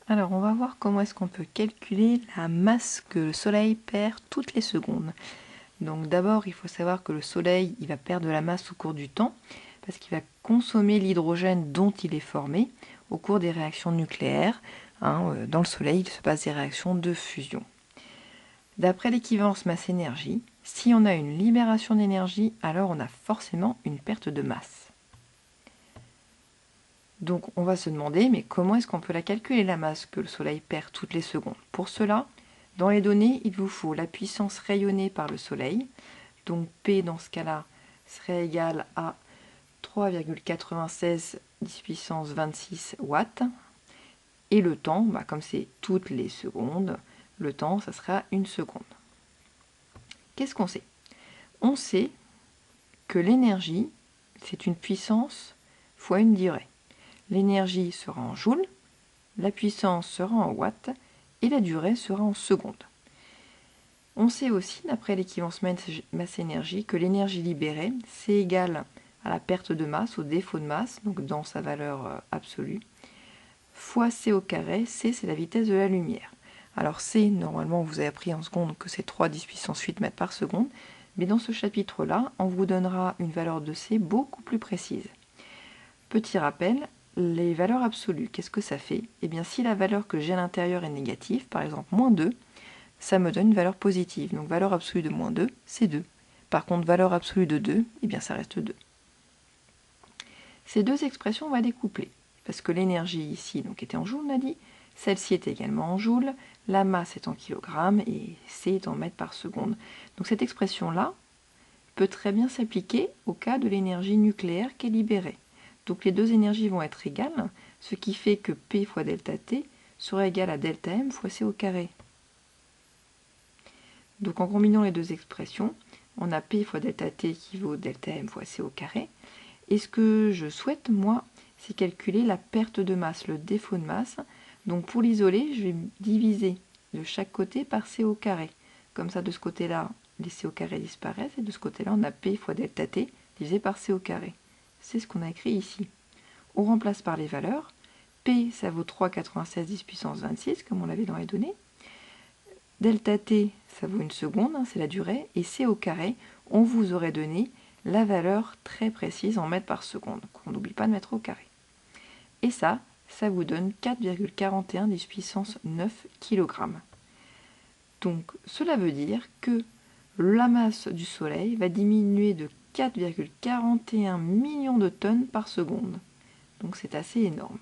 Alors, on va voir comment est-ce qu'on peut calculer la masse que le Soleil perd toutes les secondes. Donc d'abord, il faut savoir que le Soleil, il va perdre de la masse au cours du temps, parce qu'il va consommer l'hydrogène dont il est formé au cours des réactions nucléaires. Dans le Soleil, il se passe des réactions de fusion. D'après l'équivalence masse-énergie, si on a une libération d'énergie, alors on a forcément une perte de masse. Donc on va se demander, mais comment est-ce qu'on peut la calculer, la masse que le Soleil perd toutes les secondes? Pour cela, dans les données, il vous faut la puissance rayonnée par le Soleil. Donc P dans ce cas-là serait égal à 3,96 10 puissance 26 watts. Et le temps, comme c'est toutes les secondes, le temps, ça sera une seconde. Qu'est-ce qu'on sait? On sait que l'énergie, c'est une puissance fois une durée. L'énergie sera en joules, la puissance sera en watts et la durée sera en secondes. On sait aussi, d'après l'équivalence masse-énergie, que l'énergie libérée, c'est égal à la perte de masse, au défaut de masse, donc dans sa valeur absolue, fois c au carré. C, c'est la vitesse de la lumière. Alors C, normalement, vous avez appris en seconde que c'est 3 10 puissance 8 mètres par seconde, mais dans ce chapitre-là, on vous donnera une valeur de C beaucoup plus précise. Petit rappel, les valeurs absolues, qu'est-ce que ça fait? Eh bien, si la valeur que j'ai à l'intérieur est négative, par exemple moins 2, ça me donne une valeur positive. Donc valeur absolue de moins 2, c'est 2. Par contre, valeur absolue de 2, eh bien ça reste 2. Ces deux expressions, on va découpler, parce que l'énergie ici donc, était en joules, on a dit, celle-ci est également en joules, la masse est en kilogrammes et C est en mètres par seconde. Donc cette expression-là peut très bien s'appliquer au cas de l'énergie nucléaire qui est libérée. Donc les deux énergies vont être égales, ce qui fait que P fois delta T sera égal à delta M fois C au carré. Donc en combinant les deux expressions, on a P fois delta T qui vaut delta M fois C au carré. Et ce que je souhaite, moi, c'est calculer la perte de masse, le défaut de masse. Donc pour l'isoler, je vais diviser de chaque côté par C au carré. Comme ça, de ce côté-là, les C au carré disparaissent, et de ce côté-là, on a P fois delta T divisé par C au carré. C'est ce qu'on a écrit ici. On remplace par les valeurs. P, ça vaut 3,96 10 puissance 26, comme on l'avait dans les données. Delta T, ça vaut une seconde, c'est la durée. Et C au carré, on vous aurait donné la valeur très précise en mètres par seconde, qu'on n'oublie pas de mettre au carré. Et ça vous donne 4,41 10 puissance 9 kg. Donc cela veut dire que la masse du Soleil va diminuer de 4,41 millions de tonnes par seconde. Donc c'est assez énorme.